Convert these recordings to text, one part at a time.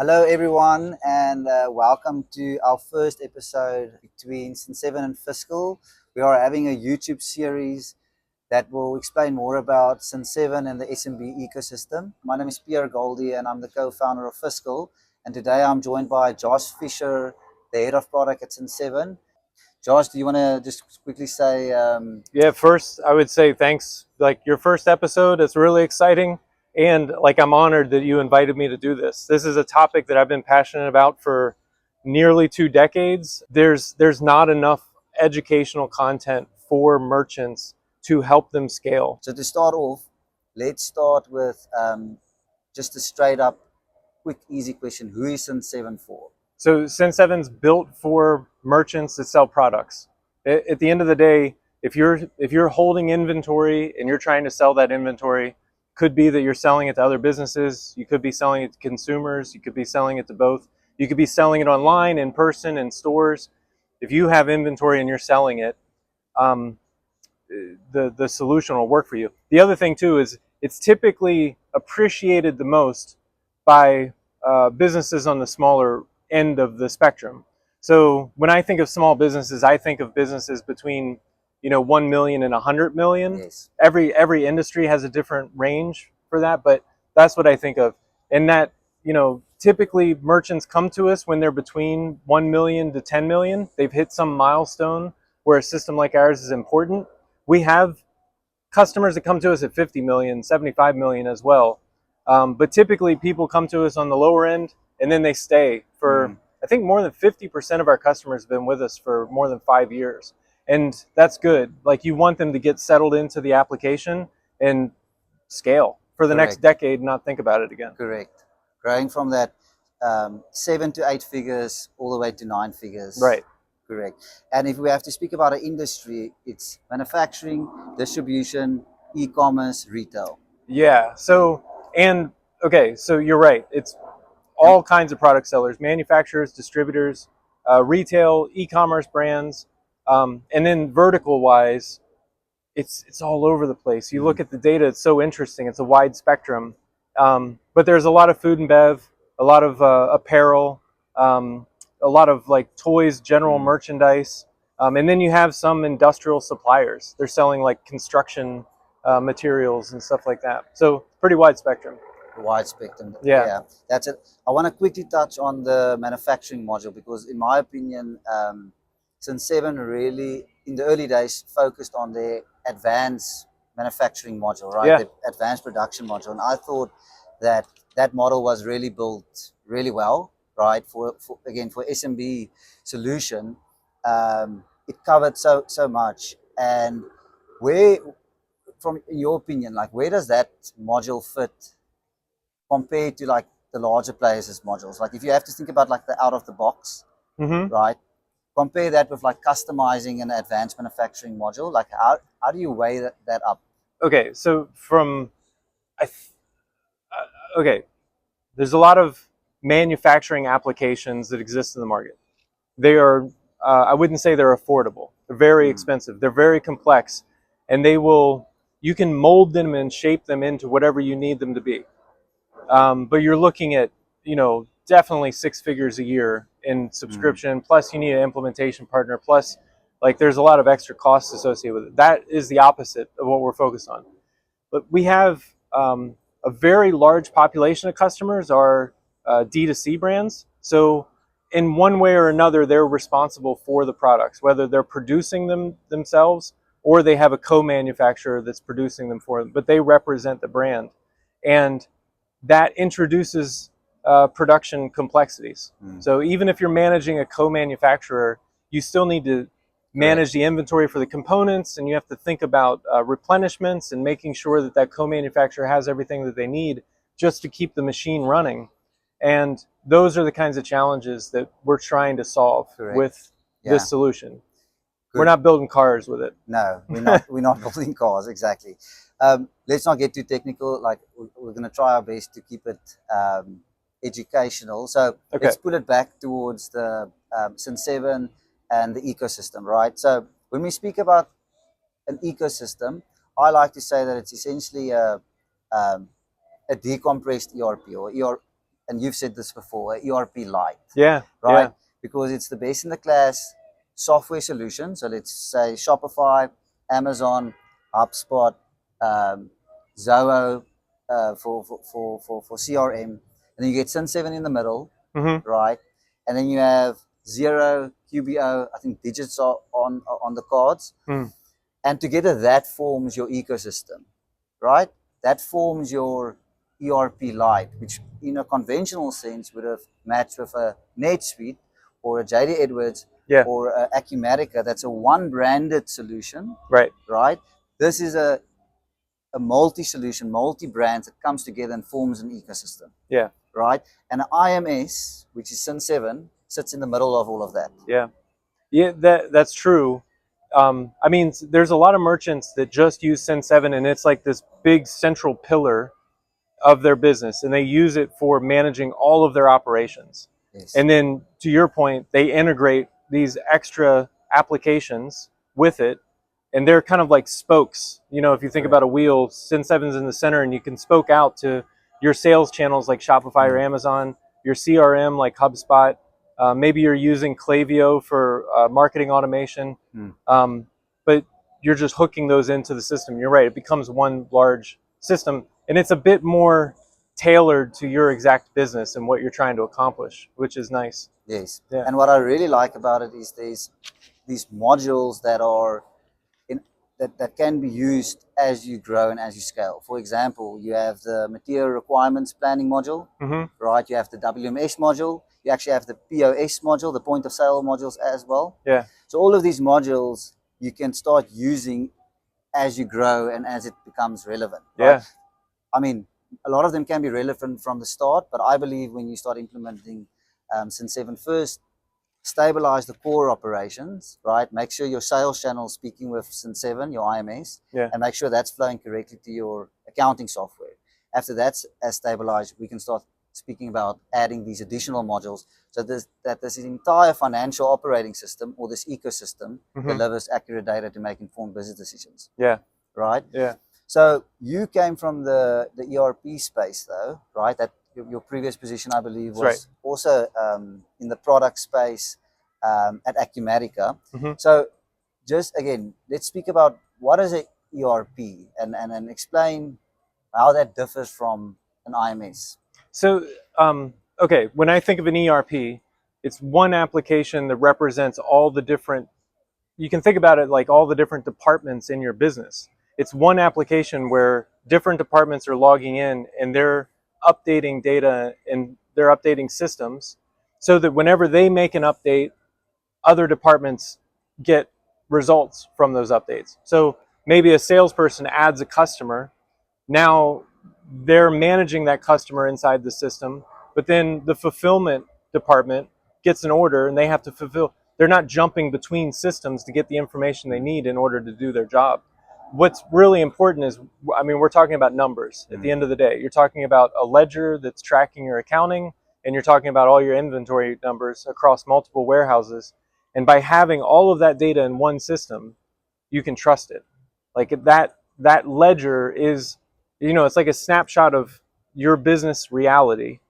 Hello everyone, and welcome to our first episode between Cin7 and Fiskal. We are having a YouTube series that will explain more about Cin7 and the SMB ecosystem. My name is Pierre Goldie and I'm the co-founder of Fiskal. And today I'm joined by Josh Fischer, the head of product at Cin7. Josh, do you want to just quickly say... Yeah, first I would say thanks. Like your first episode, it's really exciting. And I'm honored that you invited me to do this. This is a topic that I've been passionate about for nearly 2 decades. There's not enough educational content for merchants to help them scale. So to start off, let's start with just a straight up, quick, easy question. Who is Cin7 for? So Cin7's built for merchants that sell products. At the end of the day, if you're holding inventory and you're trying to sell that inventory, could be that you're selling it to other businesses, you could be selling it to consumers, you could be selling it to both. You could be selling it online, in person, in stores. If you have inventory and you're selling it, the solution will work for you. The other thing too is it's typically appreciated the most by businesses on the smaller end of the spectrum. So when I think of small businesses, I think of businesses between 1 million and 100 million. Yes. Every industry has a different range for that, but that's what I think of. And that, typically merchants come to us when they're between 1 million to 10 million. They've hit some milestone where a system like ours is important. We have customers that come to us at 50 million, 75 million as well. But typically people come to us on the lower end and then they stay for, I think more than 50% of our customers have been with us for more than 5 years. And that's good. Like, you want them to get settled into the application and scale for the next decade and not think about it again. Correct. Growing from that 7 to 8 figures all the way to 9 figures. Right. Correct. And if we have to speak about an industry, it's manufacturing, distribution, e-commerce, retail. Yeah. So you're right. It's all kinds of product sellers, manufacturers, distributors, retail, e-commerce brands, and then vertical wise, it's all over the place. You look at the data; it's so interesting. It's a wide spectrum, but there's a lot of food and bev, a lot of apparel, a lot of toys, general merchandise, and then you have some industrial suppliers. They're selling construction materials and stuff like that. So pretty wide spectrum. Wide spectrum. Yeah, that's it. I want to quickly touch on the manufacturing module because, in my opinion, Cin7 really, in the early days, focused on their advanced manufacturing module, right? Yeah. The advanced production module, and I thought that that model was really built really well, right? For SMB solution, it covered so much. And where, from your opinion, where does that module fit compared to the larger players' modules? If you have to think about the out of the box, right? Compare that with customizing an advanced manufacturing module. How do you weigh that up? Okay, so there's a lot of manufacturing applications that exist in the market. They are, I wouldn't say they're affordable. They're very expensive. They're very complex, and you can mold them and shape them into whatever you need them to be. But you're looking at, definitely 6 figures a year in subscription, plus you need an implementation partner, plus there's a lot of extra costs associated with it. That is the opposite of what we're focused on. But we have a very large population of customers are D2C brands. So in one way or another, they're responsible for the products, whether they're producing them themselves or they have a co-manufacturer that's producing them for them, but they represent the brand. And that introduces production complexities. So even if you're managing a co-manufacturer, you still need to manage the inventory for the components, and you have to think about replenishments and making sure that that co-manufacturer has everything that they need just to keep the machine running. And those are the kinds of challenges that we're trying to solve with this solution. We're not building cars with it. No, we're not building cars, exactly. Let's not get too technical. We're going to try our best to keep it educational. So let's put it back towards the Cin7 and the ecosystem, right? So when we speak about an ecosystem, I like to say that it's essentially a decompressed ERP, or and you've said this before, a ERP Lite. Yeah. Right? Yeah. Because it's the best in the class software solution. So let's say Shopify, Amazon, HubSpot, Zoho for CRM. And then you get Cin7 in the middle, right? And then you have Xero, QBO, I think digits are on the cards. And together that forms your ecosystem, right? That forms your ERP Lite, which in a conventional sense would have matched with a NetSuite or a JD Edwards or a Acumatica. That's a one branded solution, Right. right? This is a multi-solution, multi-brand that comes together and forms an ecosystem. Yeah. Right? And an IMS, which is Cin7, sits in the middle of all of that. Yeah. Yeah, that's true. I mean, there's a lot of merchants that just use Cin7, and it's like this big central pillar of their business, and they use it for managing all of their operations. Yes. And then, to your point, they integrate these extra applications with it, and they're kind of like spokes. You know, if you think about a wheel, Cin7's in the center, and you can spoke out to your sales channels like Shopify or Amazon, your CRM like HubSpot. Maybe you're using Klaviyo for marketing automation, but you're just hooking those into the system. You're right. It becomes one large system, and it's a bit more tailored to your exact business and what you're trying to accomplish, which is nice. Yes. Yeah. And what I really like about it is these modules that are that can be used as you grow and as you scale. For example, you have the material requirements planning module, right? You have the WMS module. You actually have the POS module, the point of sale modules as well. Yeah. So all of these modules you can start using as you grow and as it becomes relevant. Right? Yeah. I mean, a lot of them can be relevant from the start, but I believe when you start implementing Cin7 first, stabilize the core operations, right? Make sure your sales channel is speaking with Cin7, your IMS, and make sure that's flowing correctly to your accounting software. After that's stabilized, we can start speaking about adding these additional modules so that this entire financial operating system or this ecosystem delivers accurate data to make informed business decisions. Yeah. Right? Yeah. So you came from the ERP space though, right? That your previous position, I believe, was also in the product space at Acumatica. So just again, let's speak about what is an ERP and explain how that differs from an IMS. So, okay, when I think of an ERP, it's one application that represents all the different, you can think about it like all the different departments in your business. It's one application where different departments are logging in and they're updating data and they're updating systems so that whenever they make an update, other departments get results from those updates. So maybe a salesperson adds a customer. Now they're managing that customer inside the system, but then the fulfillment department gets an order and they have to fulfill. They're not jumping between systems to get the information they need in order to do their job. What's really important is, I mean, we're talking about numbers at the end of the day. You're talking about a ledger that's tracking your accounting, and you're talking about all your inventory numbers across multiple warehouses. And by having all of that data in one system, you can trust it. Like that ledger is, you know, it's like a snapshot of your business reality.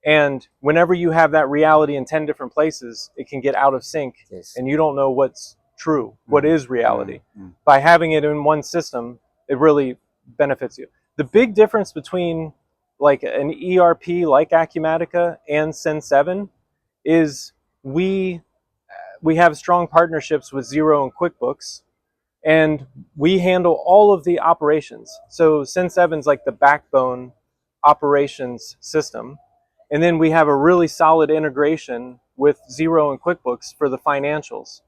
And whenever you have that reality in 10 different places, it can get out of sync and you don't know what's true, what is reality. By having it in one system, it really benefits you. The big difference between like an ERP like Acumatica and Cin7 is we have strong partnerships with Xero and QuickBooks, and we handle all of the operations. So Cin7's like the backbone operations system. And then we have a really solid integration with Xero and QuickBooks for the financials.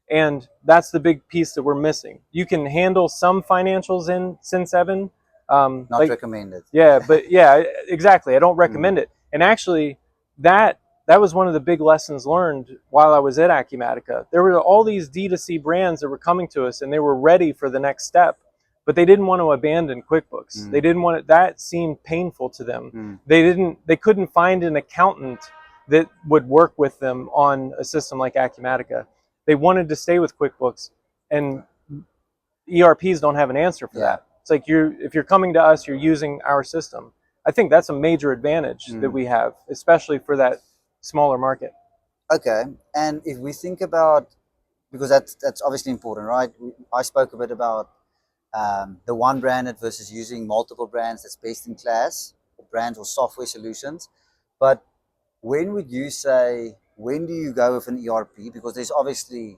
And that's the big piece that we're missing. You can handle some financials in Cin7. Not recommended. Yeah, but yeah, exactly. I don't recommend it. And actually, that was one of the big lessons learned while I was at Acumatica. There were all these D2C brands that were coming to us and they were ready for the next step, but they didn't want to abandon QuickBooks. They didn't want it. That seemed painful to them. They couldn't find an accountant that would work with them on a system like Acumatica. They wanted to stay with QuickBooks, and ERPs don't have an answer for that. It's like if you're coming to us, you're using our system. I think that's a major advantage that we have, especially for that smaller market. Okay, and if we think about, because that's obviously important, right? I spoke a bit about the one branded versus using multiple brands that's best in class, or brands or software solutions. But when would you say, when do you go with an ERP? Because there's obviously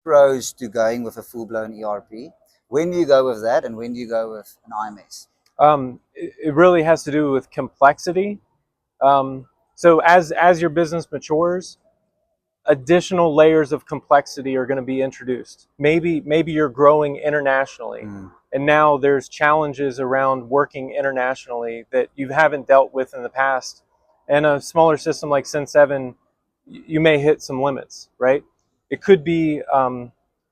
pros to going with a full-blown ERP. When do you go with that, and when do you go with an IMS? It really has to do with complexity. So as your business matures, additional layers of complexity are going to be introduced. Maybe you're growing internationally, and now there's challenges around working internationally that you haven't dealt with in the past. And a smaller system like Cin7, you may hit some limits, right? It could be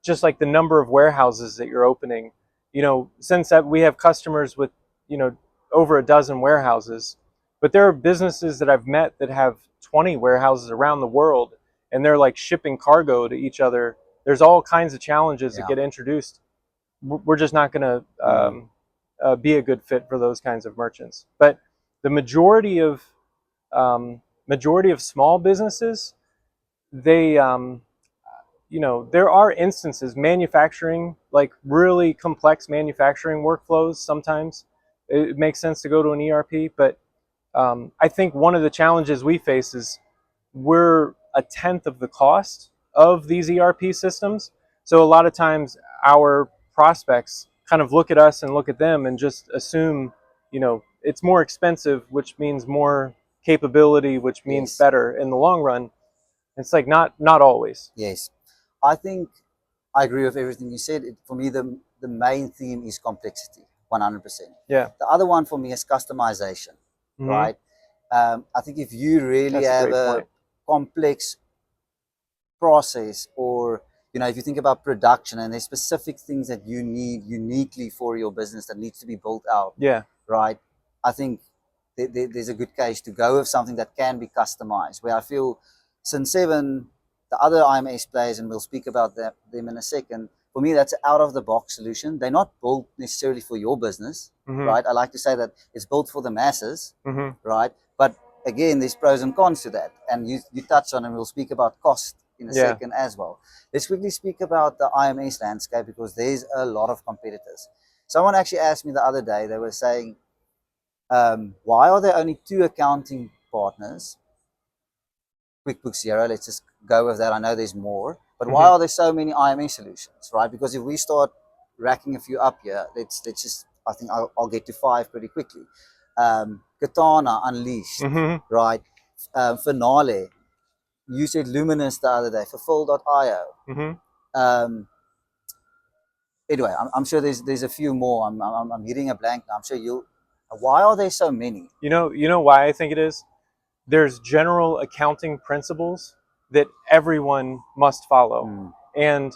just like the number of warehouses that you're opening. You know, Cin7, we have customers with, you know, over a dozen warehouses, but there are businesses that I've met that have 20 warehouses around the world, and they're like shipping cargo to each other. There's all kinds of challenges that get introduced. We're just not going to be a good fit for those kinds of merchants. But the majority of small businesses, they you know, there are instances, manufacturing, like really complex manufacturing workflows. Sometimes it makes sense to go to an ERP, but I think one of the challenges we face is we're a tenth of the cost of these ERP systems. So a lot of times our prospects kind of look at us and look at them and just assume, you know, it's more expensive, which means more capability, which means better in the long run. It's like not always. Yes, I think I agree with everything you said. For me, the main theme is complexity, 100%. Yeah. The other one for me is customization, right? I think if you really have a complex process, or you know, if you think about production and there's specific things that you need uniquely for your business that needs to be built out, right? I think there's a good case to go with something that can be customized. Where I feel Cin7, the other IMS players, and we'll speak about them in a second, for me that's an out-of-the-box solution. They're not built necessarily for your business, right? I like to say that it's built for the masses, right? But again, there's pros and cons to that, and you touched on, and we'll speak about cost in a second as well. Let's quickly speak about the IMS landscape, because there's a lot of competitors. Someone actually asked me the other day, they were saying, why are there only 2 accounting partners? QuickBooks, Xero, let's just go with that. I know there's more, but why are there so many IMS solutions, right? Because if we start racking a few up here, let's just, I think I'll get to 5 pretty quickly. Katana, Unleashed, right? Finale. You said Luminous the other day, Fulfill.io. Anyway, I'm sure there's a few more. I'm hitting a blank now. I'm sure you'll. Why are there so many? You know why I think it is? There's general accounting principles that everyone must follow. And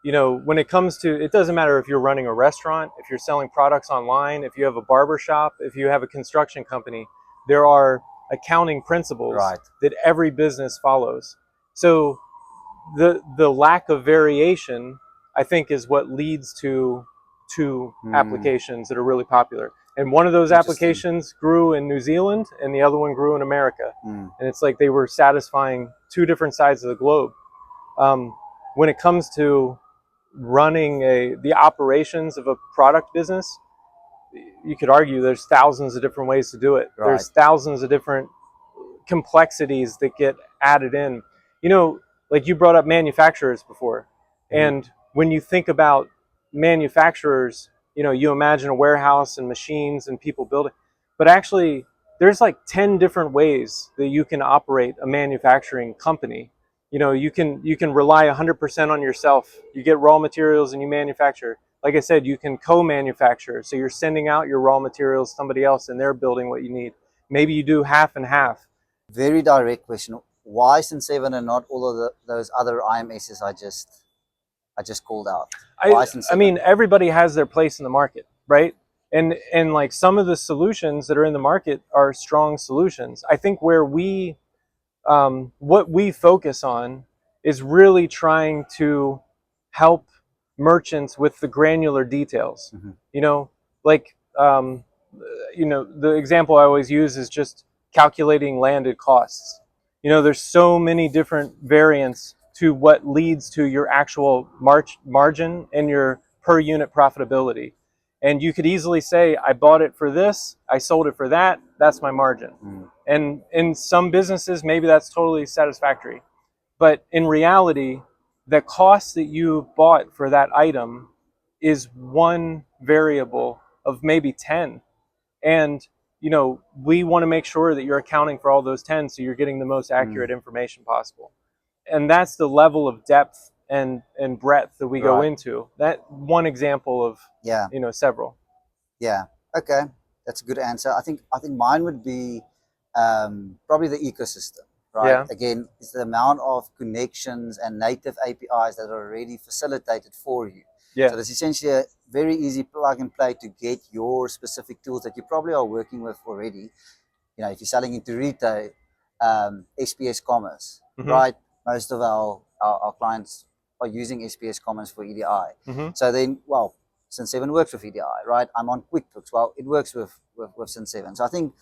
you know, when it comes to, it doesn't matter if you're running a restaurant, if you're selling products online, if you have a barber shop, if you have a construction company, there are accounting principles that every business follows. So the lack of variation, I think, is what leads to 2 applications that are really popular. And one of those applications grew in New Zealand, and the other one grew in America. And it's like they were satisfying 2 different sides of the globe. When it comes to running the operations of a product business, you could argue there's thousands of different ways to do it. There's thousands of different complexities that get added in. You know, like you brought up manufacturers before. And when you think about manufacturers, you know, you imagine a warehouse and machines and people building, but actually there's like 10 different ways that you can operate a manufacturing company. You know, you can rely 100% on yourself. You get raw materials and you manufacture. Like I said, you can co-manufacture. So you're sending out your raw materials to somebody else and they're building what you need. Maybe you do half and half. Very direct question. Why Cin7 and not all of those other IMSs I just called out? I mean, everybody has their place in the market, right? And like some of the solutions that are in the market are strong solutions. I think where what we focus on is really trying to help merchants with the granular details. You know, like the example I always use is just calculating landed costs. There's so many different variants to what leads to your actual margin and your per unit profitability. And you could easily say, I bought it for this, I sold it for that, that's my margin. And in some businesses, maybe that's totally satisfactory. But in reality, the cost that you bought for that item is one variable of maybe 10. And, we want to make sure that you're accounting for all those 10 so you're getting the most accurate information possible. And that's the level of depth and breadth that we go into. That one example of, several. Yeah. Okay. That's a good answer. I think mine would be probably the ecosystem, right? Yeah. Again, it's the amount of connections and native APIs that are already facilitated for you. Yeah. So it's essentially a very easy plug and play to get your specific tools that you probably are working with already. If you're selling into retail, SPS Commerce, right? Most of our clients are using SPS Commerce for EDI. So then, well, Cin7 works with EDI, right? I'm on QuickBooks. Well, it works with Cin7. So I think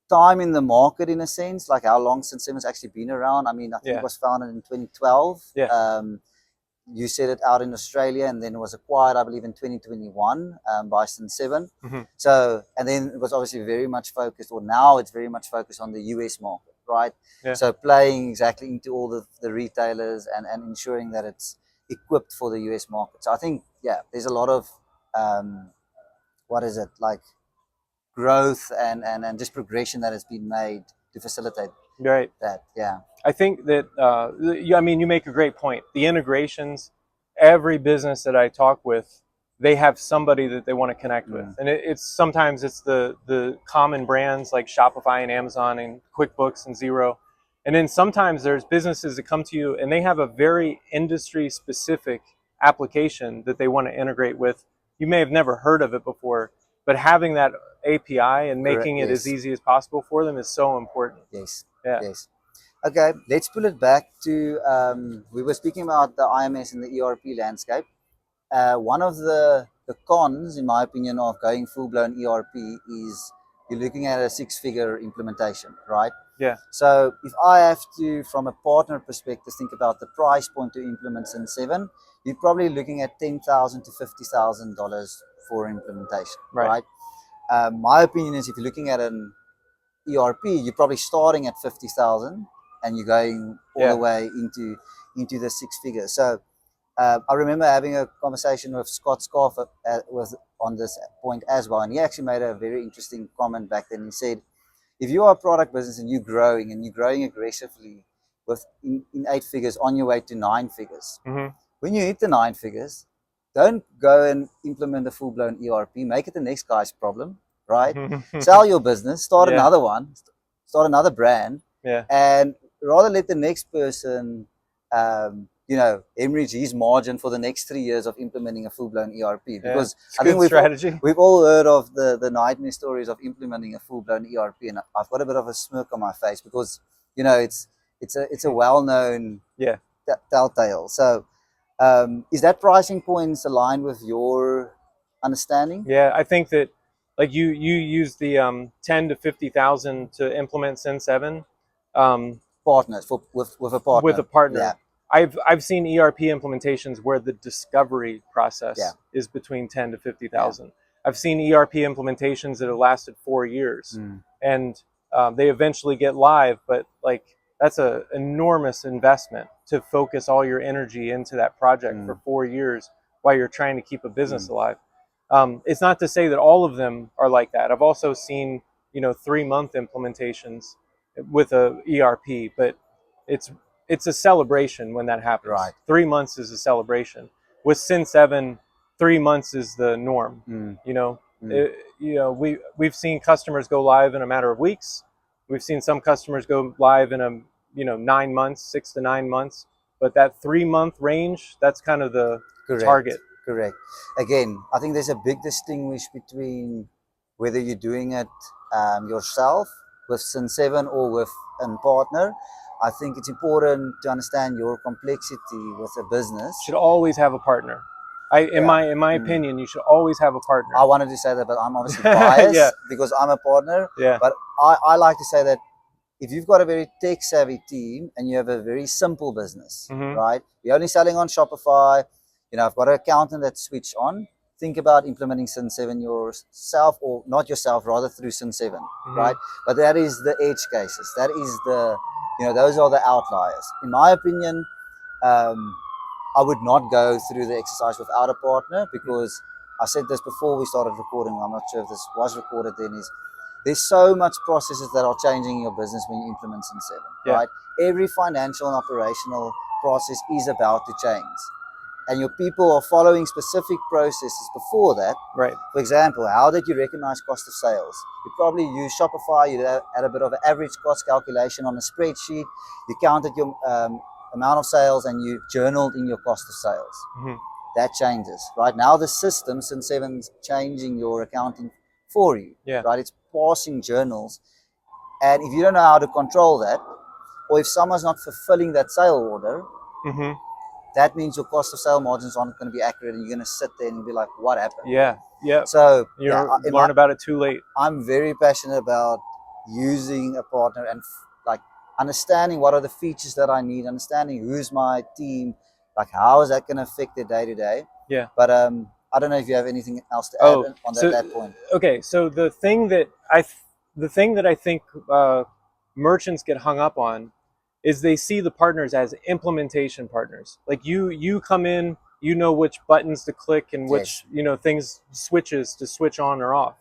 time in the market, in a sense, like how long Cin7 has actually been around. I mean, I think it was founded in 2012. Yeah. You set it out in Australia, and then it was acquired, I believe, in 2021 by Cin7. So, and then it was obviously very much focused, or now it's very much focused on the US market, right? Yeah. So playing exactly into all the retailers and ensuring that it's equipped for the US market. So I think, there's a lot of, growth and just progression that has been made to facilitate that. Yeah. I think that, you make a great point. The integrations, every business that I talk with, they have somebody that they want to connect with. And sometimes it's the common brands like Shopify and Amazon and QuickBooks and Xero. And then sometimes there's businesses that come to you and they have a very industry specific application that they want to integrate with. You may have never heard of it before, but having that API and making it as easy as possible for them is so important. Yes. Yeah. Yes. Okay, let's pull it back to, we were speaking about the IMS and the ERP landscape. One of the cons, in my opinion, of going full-blown ERP is you're looking at a 6-figure implementation, right? Yeah. So if I have to, from a partner perspective, think about the price point to implement Cin7, you're probably looking at $10,000 to $50,000 for implementation, right? My opinion is if you're looking at an ERP, you're probably starting at 50,000 and you're going all the way into the 6 figures. So I remember having a conversation with Scott Scarf on this point as well, and he actually made a very interesting comment back then. He said, if you are a product business and you're growing aggressively in 8 figures on your way to 9 figures, when you hit the 9 figures, don't go and implement a full-blown ERP. Make it the next guy's problem, right? Sell your business, start another one, start another brand, and rather let the next person, hemorrhage his margin for the next 3 years of implementing a full-blown ERP. Because I think we've all heard of the nightmare stories of implementing a full-blown ERP, and I've got a bit of a smirk on my face because it's a well-known telltale. So is that pricing points aligned with your understanding? Yeah, I think that like you use the 10 to 50,000 to implement Cin7. Partners with a partner. With a partner. Yeah. I've seen ERP implementations where the discovery process is between 10 to 50,000. I've seen ERP implementations that have lasted 4 years, and they eventually get live, but like that's an enormous investment to focus all your energy into that project for 4 years while you're trying to keep a business alive. It's not to say that all of them are like that. I've also seen 3-month implementations with a ERP, but it's a celebration when that happens. Right. 3 months is a celebration. With Cin7, 3 months is the norm. We've seen customers go live in a matter of weeks. We've seen some customers go live in 9 months, 6 to 9 months. But that 3-month range, that's kind of the target. Correct. Again, I think there's a big distinguish between whether you're doing it yourself with Cin7 or with a partner. I think it's important to understand your complexity with a business. Should always have a partner. In my opinion, you should always have a partner. I wanted to say that, but I'm obviously biased Yeah. because I'm a partner. Yeah. But I like to say that if you've got a very tech savvy team and you have a very simple business, right? You're only selling on Shopify. You know, I've got an accountant that's switched on. Think about implementing Cin7 yourself, or not yourself, rather through Cin7, right? But that is the edge cases. That is the, you know, those are the outliers. In my opinion, I would not go through the exercise without a partner, because I said this before we started recording. I'm not sure if this was recorded then. There's so much processes that are changing in your business when you implement Cin7, right? Every financial and operational process is about to change. And your people are following specific processes before that. Right. For example, how did you recognize cost of sales? You probably use Shopify. You had a bit of an average cost calculation on a spreadsheet. You counted your amount of sales and you journaled in your cost of sales. That changes. Right now, the system, Cin7's changing your accounting for you. Right? It's passing journals. And if you don't know how to control that, or if someone's not fulfilling that sale order, that means your cost of sale margins aren't going to be accurate, and you're going to sit there and be like, what happened? So you learn about it too late. I'm very passionate about using a partner and like understanding what are the features that I need, understanding who's my team, like how is that going to affect their day to day. But I don't know if you have anything else to add on that point. Okay, so the thing that I think merchants get hung up on is they see the partners as implementation partners. Like you come in, you know which buttons to click and which you know switches to switch on or off.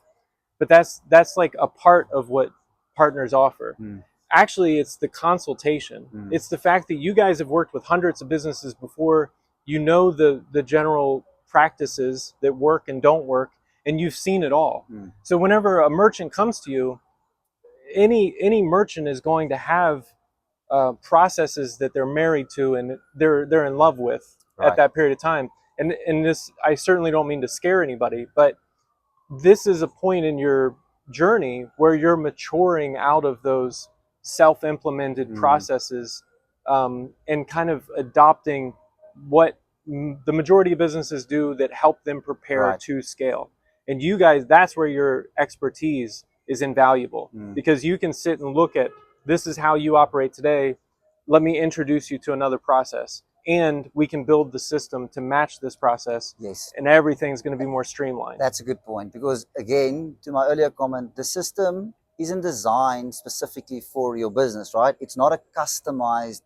But that's like a part of what partners offer. Actually, it's the consultation. It's the fact that you guys have worked with hundreds of businesses before. You know the general practices that work and don't work, and you've seen it all. So whenever a merchant comes to you, any merchant is going to have processes that they're married to and they're in love with at that period of time. And this, I certainly don't mean to scare anybody, but this is a point in your journey where you're maturing out of those self-implemented processes and kind of adopting what the majority of businesses do that help them prepare to scale. And you guys, that's where your expertise is invaluable, because you can sit and look at, this is how you operate today. Let me introduce you to another process, and we can build the system to match this process. And everything's going to be more streamlined. That's a good point, because again, to my earlier comment, the system isn't designed specifically for your business, right? It's not a customized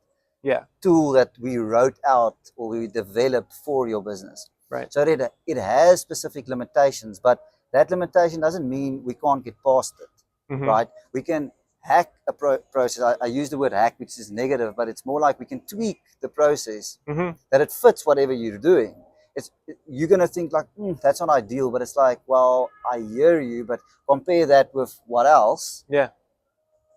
tool that we wrote out or we developed for your business. So it has specific limitations, but that limitation doesn't mean we can't get past it, right? We can hack a process. I use the word hack, which is negative, but it's more like we can tweak the process that it fits whatever you're doing. You're going to think like, that's not ideal, but it's like, well, I hear you, but compare that with what else.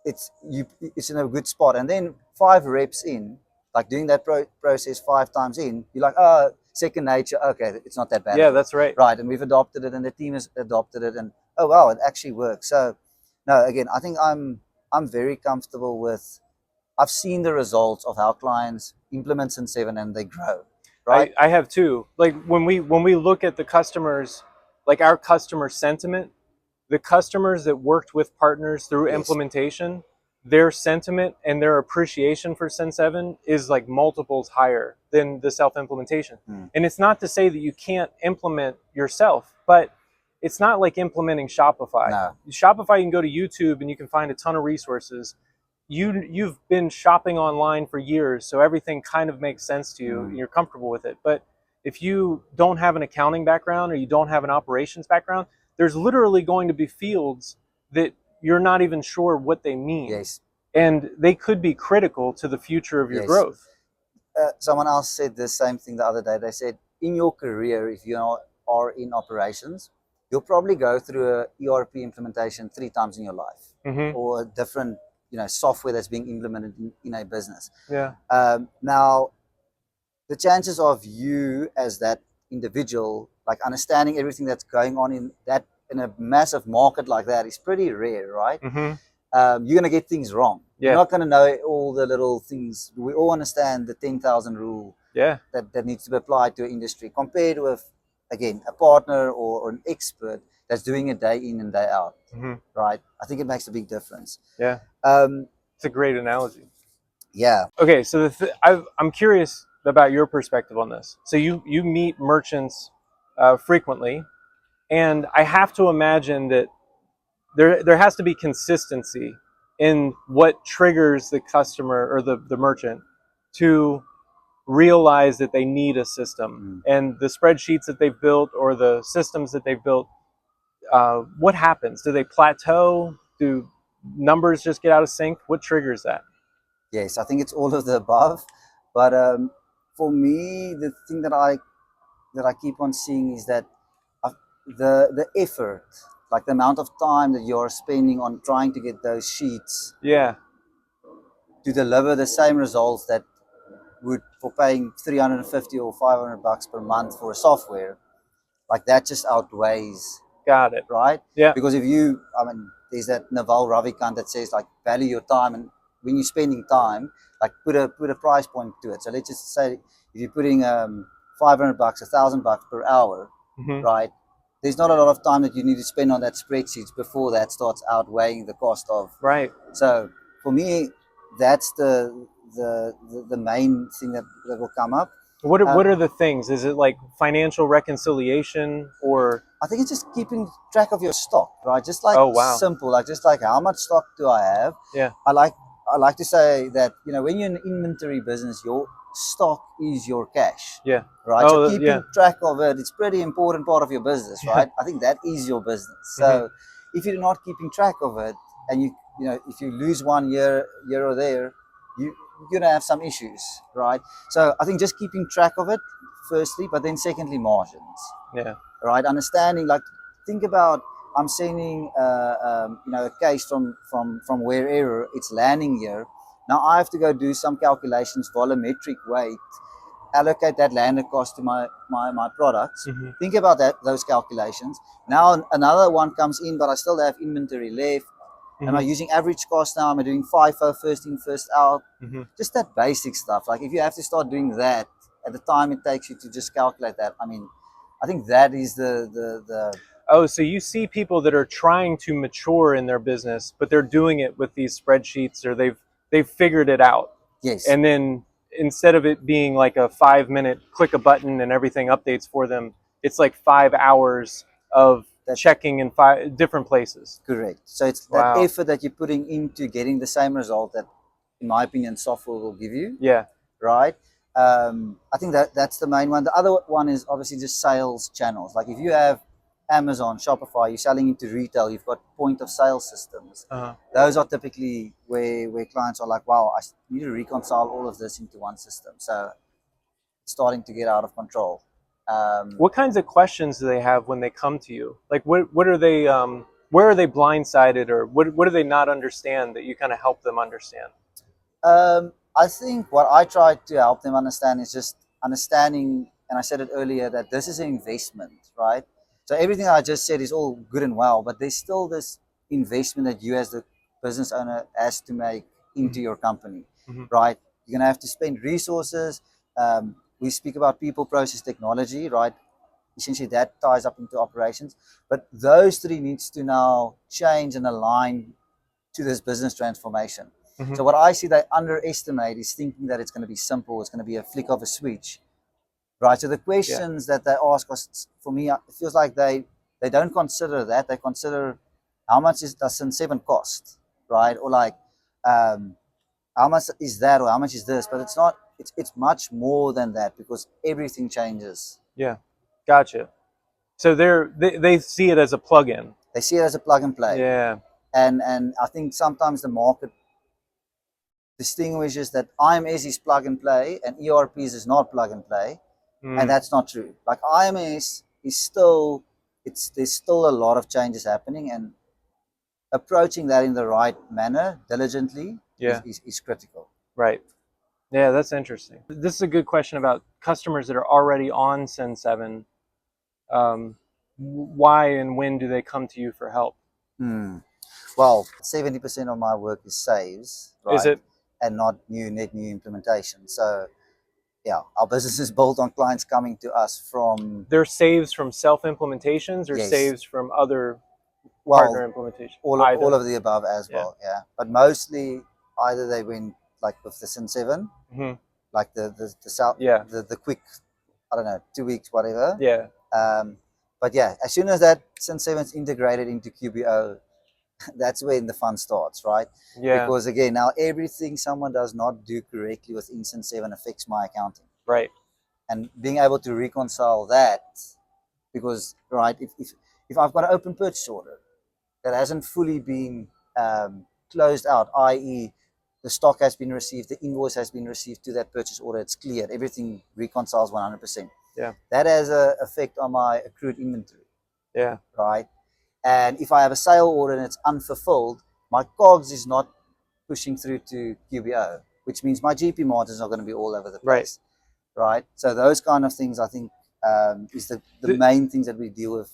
It's in a good spot. And then 5 reps in, like doing that process 5 times in, you're like, oh, second nature. Okay, it's not that bad. That's right. Right, and we've adopted it, and the team has adopted it, and oh wow, it actually works. So, no, again, I think I'm very comfortable with. I've seen the results of how clients implement Cin7 and they grow. Right. I have too. Like when we look at the customers, like our customer sentiment, the customers that worked with partners through implementation, their sentiment and their appreciation for Cin7 is like multiples higher than the self-implementation. And it's not to say that you can't implement yourself, but it's not like implementing Shopify. Shopify, you can go to YouTube and you can find a ton of resources. You've been shopping online for years, so everything kind of makes sense to you and you're comfortable with it. But if you don't have an accounting background or you don't have an operations background, there's literally going to be fields that you're not even sure what they mean. And they could be critical to the future of your growth. Someone else said the same thing the other day. They said, in your career, if you are in operations, you'll probably go through a ERP implementation 3 times in your life, or a different software that's being implemented in a business. Now, the chances of you as that individual, like understanding everything that's going on in a massive market like that, is pretty rare, right? You're going to get things wrong. You're not going to know all the little things. We all understand the 10,000 rule. Yeah. that needs to be applied to an industry compared with, again, a partner or an expert that's doing it day in and day out, right? I think it makes a big difference. Yeah. Um, It's a great analogy. yeah. Okay, so I'm curious about your perspective on this. So you meet merchants frequently, and I have to imagine that there has to be consistency in what triggers the customer or the merchant to realize that they need a system. And the spreadsheets that they've built or the systems that they've built, what happens? Do they plateau? Do numbers just get out of sync? What triggers that? Yes, I think it's all of the above. But for me, the thing that I keep on seeing is that the effort, like the amount of time that you're spending on trying to get those sheets Yeah. to deliver the same results that would for paying 350 or 500 bucks per month for a software, like that just outweighs, Got it. right? Yeah. Because if you, I mean, there's that Naval Ravikant that says like value your time, and when you're spending time, like put a price point to it. So let's just say if you're putting 500 bucks, 1,000 bucks per hour, right? There's not a lot of time that you need to spend on that spreadsheets before that starts outweighing the cost of. Right. So for me, that's the main thing that will come up. What are the things? Is it like financial reconciliation or? I think it's just keeping track of your stock, right? Just like Oh, wow. simple, like just like how much stock do I have? Yeah. I like to say that, you know, when you're in an inventory business, your stock is your cash. Yeah. Right. Oh, So keeping track of it, it's pretty important part of your business, right? I think that is your business. So if you're not keeping track of it, and you know, if you lose 1 year or there, you're gonna have some issues, right? So I think just keeping track of it, firstly, but then secondly, margins. Yeah. Right, understanding, like, think about, I'm sending you know, a case from wherever it's landing here. Now I have to go do some calculations, volumetric weight, allocate that landed cost to my products. Think about those calculations. Now another one comes in, but I still have inventory left. Am I using average cost now? Am I doing FIFO, first in, first out? Just that basic stuff. Like if you have to start doing that at the time it takes you to just calculate that, I mean, I think that is the Oh, so you see people that are trying to mature in their business, but they're doing it with these spreadsheets, or they've figured it out. yes. And then instead of it being like a 5 minute click a button and everything updates for them, it's like 5 hours of checking in 5 different places. Correct. So it's Wow. that effort that you're putting into getting the same result that, in my opinion, software will give you. Yeah. Right. I think that's the main one. The other one is obviously just sales channels. Like if you have Amazon, Shopify, you're selling into retail, you've got point of sale systems. Those are typically where clients are like, wow, I need to reconcile all of this into one system. So it's starting to get out of control. What kinds of questions do they have when they come to you? Like what are they, where are they blindsided, or what do they not understand that you kind of help them understand? I think what I try to help them understand is just understanding, and I said it earlier, that this is an investment, right? So everything I just said is all good and well, but there's still this investment that you as the business owner has to make into your company, right? You're gonna have to spend resources. We speak about people, process, technology, right? Essentially that ties up into operations, but those three needs to now change and align to this business transformation. So what I see they underestimate is thinking that it's going to be simple, it's going to be a flick of a switch, right? So the questions that they ask us, for me, it feels like they don't consider that. They consider how much does Cin7 cost, right? Or like how much is that, or how much is this? But it's not. It's much more than that, because everything changes. Yeah, gotcha. So they see it as a plug-in. They see it as a plug and play. Yeah. And I think sometimes the market distinguishes that IMS is plug and play and ERPs is not plug and play, and that's not true. Like IMS is still, there's still a lot of changes happening, and approaching that in the right manner, diligently, is critical. Right. Yeah, that's interesting. This is a good question about customers that are already on Cin7. Why and when do they come to you for help? Well, 70% of my work is saves, right? Is it? And not net new implementation. So yeah, our business is built on clients coming to us from, They're saves from self-implementations or yes, saves from other partner well, implementation? all Either. of the above as Yeah. well. Yeah, but mostly either they went like with the Cin7, Hmm. like Yeah. the quick, I don't know, 2 weeks, whatever. Yeah. But yeah, as soon as that Cin7 is integrated into QBO, that's when the fun starts, right? Yeah. Because again, now everything someone does not do correctly within Cin7 affects my accounting. Right. And being able to reconcile that, because right, if I've got an open purchase order that hasn't fully been closed out, i.e., the stock has been received, the invoice has been received to that purchase order, it's cleared, everything reconciles 100%. Yeah. That has an effect on my accrued inventory. Yeah. Right. And if I have a sale order and it's unfulfilled, my COGS is not pushing through to QBO, which means my GP margins are going to be all over the place. Right. So those kind of things, I think, is the main things that we deal with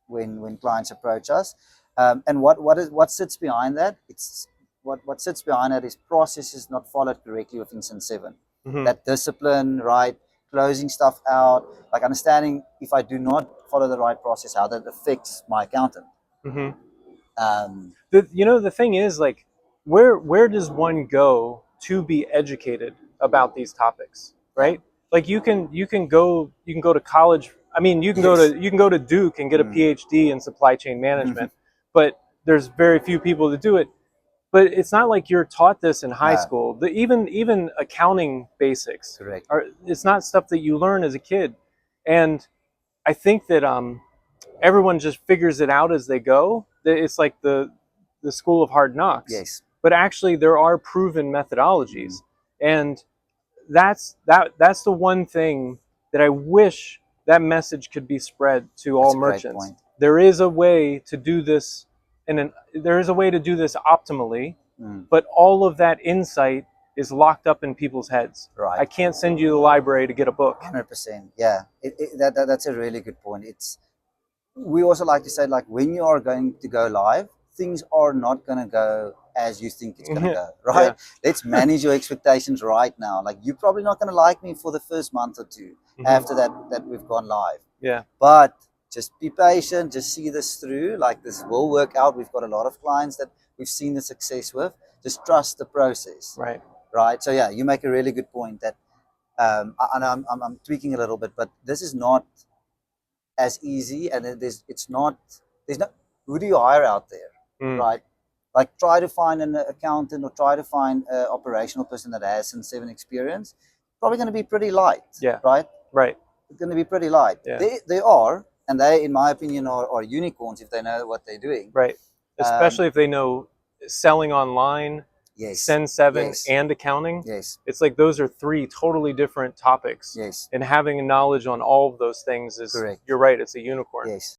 when clients approach us. And what sits behind that? It's what sits behind that is processes not followed correctly within Cin7. Mm-hmm. That discipline, right? Closing stuff out, like understanding if I do not follow the right process, how that affects my accountant. Mm-hmm. The thing is, like, where does one go to be educated about these topics, right? Like you can go to college. I mean, you can go to Duke and get a PhD in supply chain management, but there's very few people that do it. But it's not like you're taught this in high school. Even accounting basics, correct. It's not stuff that you learn as a kid. And I think that everyone just figures it out as they go. It's like the school of hard knocks. Yes. But actually, there are proven methodologies, and that's the one thing that I wish that message could be spread to all merchants. There is a way to do this, and there is a way to do this optimally. But all of that insight is locked up in people's heads. Right. I can't send you to the library to get a book. 100%. Yeah. That's a really good point. We also like to say, like, when you are going to go live, things are not going to go as you think it's going to go, right? Yeah. Let's manage your expectations right now. Like, you're probably not going to like me for the first month or two after that we've gone live. Yeah. But just be patient, just see this through. Like, this will work out. We've got a lot of clients that we've seen the success with. Just trust the process. Right. Right. So yeah, you make a really good point that, and I'm tweaking a little bit, but this is not as easy, and there's no, who do you hire out there, right? Like, try to find an accountant or try to find an operational person that has Cin7 experience. Probably going to be pretty light. Yeah. Right. It's going to be pretty light. Yeah. They are, and they, in my opinion, are unicorns if they know what they're doing. Right. Especially if they know selling online, Cin7, and accounting. Yes. It's like those are three totally different topics. Yes. And having knowledge on all of those things is, correct. You're right, it's a unicorn. Yes.